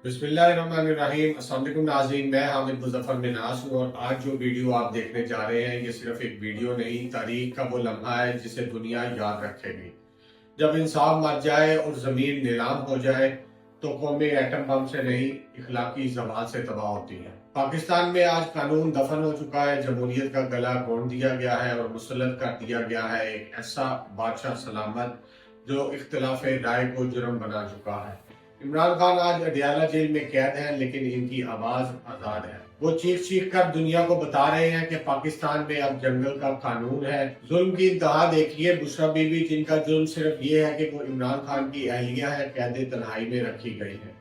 बिस्मिल्लाहिर्रहमानिर्रहीम। अस्सलाम वालेकुम नाज़रीन, मैं हामिद मुज़फ़्फ़र मिन्हास हूँ और आज जो वीडियो आप देखने जा रहे हैं ये सिर्फ एक वीडियो नहीं, तारीख का वो लम्हा है जिसे दुनिया याद रखेगी। जब इंसाफ मर जाए और ज़मीन नीलाम हो जाए तो कौमें एटम बम से नहीं, इखलाकी ज़वाल से तबाह होती हैं। पाकिस्तान में आज कानून दफन हो चुका है, जमहूरियत का गला घोंट दिया गया है और मुसल्लत कर दिया गया है एक ऐसा बादशाह सलामत जो इख्तिलाफ राय को जुर्म बना चुका है। इमरान खान आज अडियाला जेल में कैद हैं, लेकिन इनकी आवाज आजाद है। वो चीख चीख कर दुनिया को बता रहे हैं कि पाकिस्तान में अब जंगल का कानून है। जुल्म की इंतहा देखिए, बुशरा बीबी जिनका जुल्म सिर्फ ये है कि वो इमरान खान की अहलिया है, कैद तन्हाई में रखी गई है।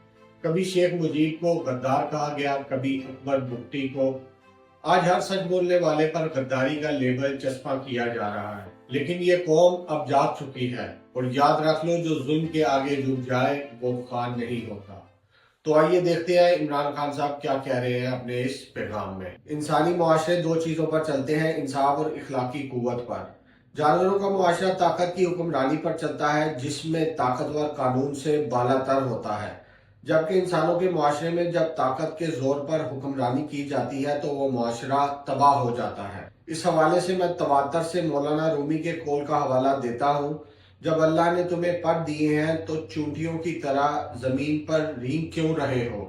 कभी शेख मुजीब को गद्दार कहा गया, कभी अकबर बुट्टी को। आज हर सच बोलने वाले पर गद्दारी का लेबल चस्पा किया जा रहा है, लेकिन ये कौम अब जाग चुकी है और याद रख लो, जो जुल्म के आगे झुक जाए वो खान नहीं होता। तो आइए देखते हैं इमरान खान साहब क्या कह रहे हैं अपने इस पैगाम में। इंसानी मुआशरे दो चीजों पर चलते हैं, इंसाफ और इखलाकी कुव्वत पर। जानवरों का मुआशरा ताकत की हुक्मरानी पर चलता है, जिसमें ताकतवर कानून से बालातर होता है, जबकि इंसानों के मुआशरे में जब ताकत के जोर पर हुक्मरानी की जाती है तो वो मुआशरा तबाह हो जाता है। इस हवाले से मैं तवातर से मौलाना रूमी के कौल का हवाला देता हूँ, जब अल्लाह ने तुम्हें पर दिए हैं तो चूंटियों की तरह जमीन पर रींग क्यों रहे हो।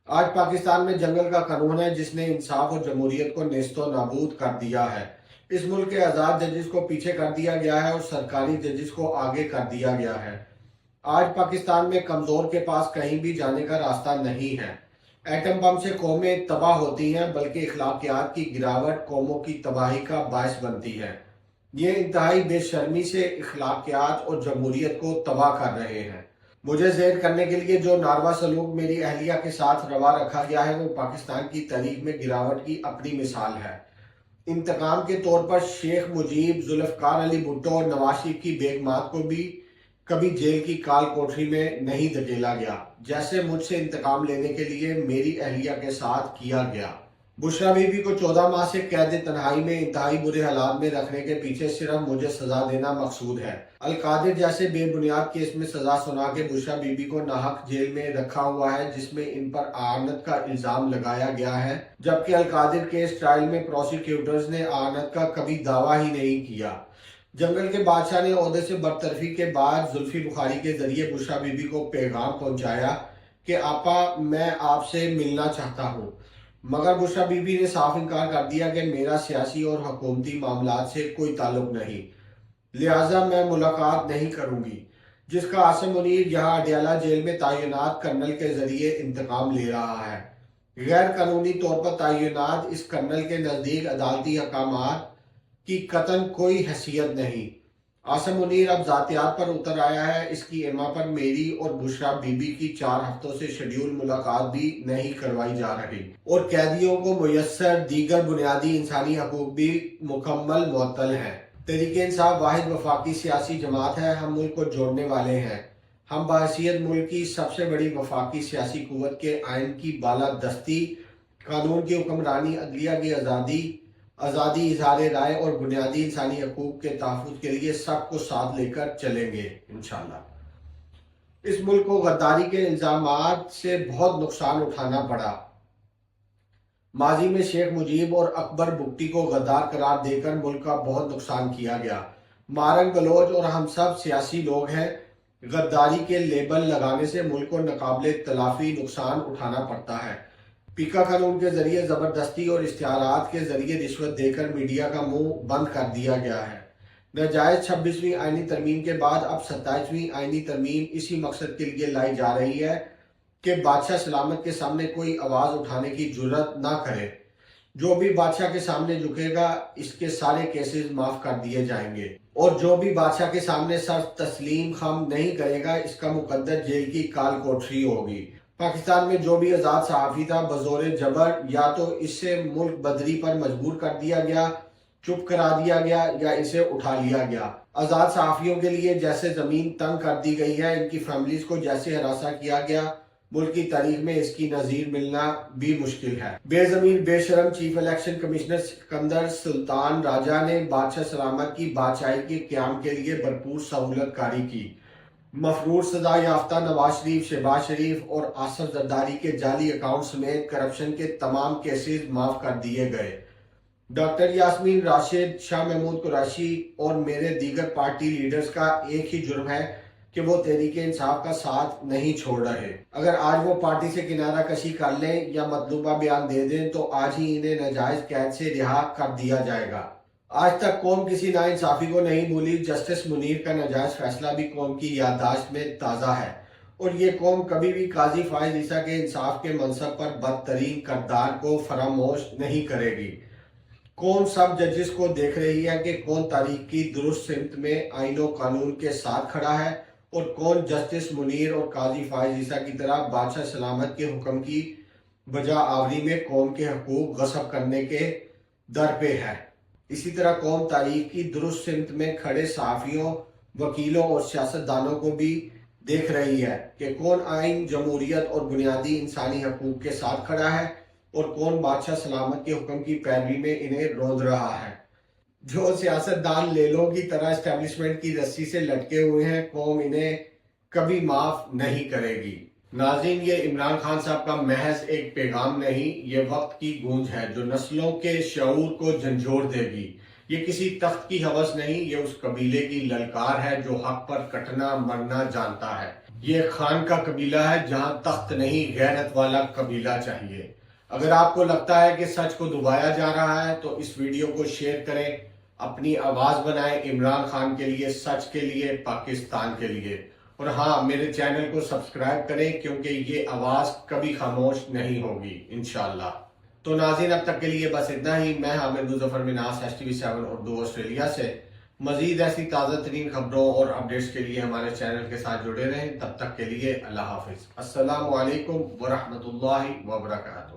आज पाकिस्तान में जंगल का कानून है जिसने इंसाफ और जमहूरियत को नेस्तो नाबूद कर दिया है। इस मुल्क के आजाद जजेस को पीछे कर दिया गया है और सरकारी जजेस को आगे कर दिया गया है। आज पाकिस्तान में कमजोर के पास कहीं भी जाने का रास्ता नहीं है। एटम बम से कौमें तबाह होती हैं, बल्कि इखलाकियात की गिरावट कौमों की तबाही का बायस बनती है। ये इंतहाई बेशर्मी से इखलाकियात और जमहूरियत को तबाह कर रहे हैं। मुझे ज़ेर करने के लिए जो नारवा सलूक मेरी अहलिया के साथ रवा रखा गया है वो पाकिस्तान की तारीख में गिरावट की अपनी मिसाल है। इंतकाम के तौर पर शेख मुजीब, जुल्फकार अली भुट्टो और नवाज शरीफ की बेगमात को भी कभी जेल की काल कोठरी में नहीं धकेला गया, जैसे मुझसे इंतकाम लेने के लिए मेरी अहलिया के साथ किया गया। बुशरा बीबी को 14 माह से कैद तन्हाई में इंतहाई बुरे हालात में रखने के पीछे सिर्फ मुझे सजा देना मकसूद है। अलकादिर जैसे बेबुनियाद केस में सजा सुना के बुशरा बीबी को नाहक जेल में रखा हुआ है, जिसमें इन पर आनत का इल्जाम लगाया गया है, जबकि अलकादिर केस ट्रायल में प्रोसिक्यूटर्स ने आनत का कभी दावा ही नहीं किया। जंगल के बादशाह ने ओहदे से बरतरफी के बाद जुल्फी बुखारी के जरिए बुशरा बीबी को पैगाम पहुंचाया कि आपा मैं आपसे मिलना चाहता हूं, मगर बुशरा बीबी ने साफ इनकार कर दिया कि मेरा सियासी और हुकूमती मामलात से कोई ताल्लुक नहीं, लिहाजा मैं मुलाकात नहीं करूंगी। जिसका आसिम मुनीर यहाँ अडियाला जेल में तैनात कर्नल के जरिए इंतकाम ले रहा है। गैर कानूनी तौर पर तैनात इस कर्नल के नजदीक अदालती अहकामात की कतन कोई हैसियत नहीं। आसिम मुनीर अब जातियात पर उतर आया है। इसकी एमा पर मेरी और बुशरा बीबी की 4 हफ्तों से शेड्यूल मुलाकात भी नहीं करवाई जा रही और कैदियों को मुयस्सर दीगर बुनियादी इंसानी हकूक भी मुकम्मल मुअत्तल हैं। तहरीक इंसाफ वाहिद वफाकी सियासी जमात है। हम मुल्क को जोड़ने वाले हैं। हम बहैसियत मुल्क की सबसे बड़ी वफाकी सियासी कुव्वत के आइन की बालादस्ती, कानून की हुक्मरानी, अदलिया की आज़ादी इजहार राय और बुनियादी इंसानी हकूक के तहफ़्फ़ुज़ के लिए सबको साथ लेकर चलेंगे इंशाअल्लाह। इस मुल्क को गद्दारी के इल्ज़ामात से बहुत नुकसान उठाना पड़ा। माजी में शेख मुजीब और अकबर बुट्टी को गद्दार करार देकर मुल्क का बहुत नुकसान किया गया। मारंग बलोच और हम सब सियासी लोग हैं। गद्दारी के लेबल लगाने से मुल्क को नाकाबिले तलाफी नुकसान उठाना पड़ता है। पीका कानून के जरिए जबरदस्ती और इश्तिहारात के जरिए रिश्वत देकर मीडिया का मुंह बंद कर दिया गया है। नाजायज 26वीं आईनी तरमीम के बाद अब 27वीं आईनी तरमीम इसी मकसद के लिए लाई जा रही है कि बादशाह सलामत के सामने कोई आवाज उठाने की जुर्रत ना करे। जो भी बादशाह के सामने झुकेगा इसके सारे केसेस माफ कर दिए जाएंगे और जो भी बादशाह के सामने सर तस्लीम खम नहीं करेगा इसका मुकद्दर जेल की काल कोठरी होगी। पाकिस्तान में जो भी आजाद सहाफी था बजोर जबर या तो इससे मुल्क बदरी पर मजबूर कर दिया गया, चुप करा दिया गया या इसे उठा लिया गया। आजाद सहाफियों के लिए जैसे जमीन तंग कर दी गई है, इनकी फैमिलीज को जैसे हरासा किया गया, मुल्क की तारीख में इसकी नजीर मिलना भी मुश्किल है। बेजमीर बेशरम chief election commissioner Sikandar Sultan Raja ने बादशाह सलामत की बादशाही के क्याम के लिए भरपूर सहूलत कारी की। مفرور سزا یافتہ نواز شریف، شہباز شریف اور آصف زرداری کے جعلی اکاؤنٹ سمیت کرپشن کے تمام کیسز معاف کر دیے گئے۔ ڈاکٹر یاسمین راشد، شاہ محمود قریشی اور میرے دیگر پارٹی لیڈرز کا ایک ہی جرم ہے کہ وہ تحریک انصاف کا ساتھ نہیں چھوڑ رہے۔ اگر آج وہ پارٹی سے کنارہ کشی کر لیں یا مطلوبہ بیان دے دیں تو آج ہی انہیں ناجائز قید سے رہا کر دیا جائے گا۔ آج تک قوم کسی ناانصافی کو نہیں بھولی۔ جسٹس منیر کا ناجائز فیصلہ بھی قوم کی یادداشت میں تازہ ہے، اور یہ قوم کبھی بھی قاضی فائز عیسیٰ کے انصاف کے منصب پر بدترین کردار کو فراموش نہیں کرے گی۔ قوم سب ججز کو دیکھ رہی ہے کہ کون تاریخ کی درست سمت میں آئین و قانون کے ساتھ کھڑا ہے اور کون جسٹس منیر اور قاضی فائز عیسیٰ کی طرح بادشاہ سلامت کے حکم کی بجا آوری میں قوم کے حقوق غصب کرنے کے در پہ ہے۔ اسی طرح قوم تاریخ کی درست سمت میں کھڑے صحافیوں، وکیلوں اور سیاستدانوں کو بھی دیکھ رہی ہے کہ کون آئین، جمہوریت اور بنیادی انسانی حقوق کے ساتھ کھڑا ہے اور کون بادشاہ سلامت کے حکم کی پیروی میں انہیں روند رہا ہے۔ جو سیاستدان لیلوں کی طرح اسٹیبلشمنٹ کی رسی سے لٹکے ہوئے ہیں، قوم انہیں کبھی معاف نہیں کرے گی۔ ناظرین، یہ عمران خان صاحب کا محض ایک پیغام نہیں، یہ وقت کی گونج ہے جو نسلوں کے شعور کو جھنجھوڑ دے گی۔ یہ کسی تخت کی ہوس نہیں، یہ اس قبیلے کی للکار ہے جو حق پر کٹنا مرنا جانتا ہے۔ یہ خان کا قبیلہ ہے جہاں تخت نہیں، غیرت والا قبیلہ چاہیے۔ اگر آپ کو لگتا ہے کہ سچ کو دبایا جا رہا ہے تو اس ویڈیو کو شیئر کریں، اپنی آواز بنائیں عمران خان کے لیے، سچ کے لیے، پاکستان کے لیے۔ اور ہاں، میرے چینل کو سبسکرائب کریں کیونکہ یہ آواز کبھی خاموش نہیں ہوگی انشاءاللہ۔ تو ناظرین، اب تک کے لیے بس اتنا ہی۔ میں حامد مظفر مناس، HTV7 اردو آسٹریلیا سے۔ مزید ایسی تازہ ترین خبروں اور اپڈیٹس کے لیے ہمارے چینل کے ساتھ جڑے رہیں۔ تب تک کے لیے اللہ حافظ۔ السلام علیکم ورحمۃ اللہ وبرکاتہ۔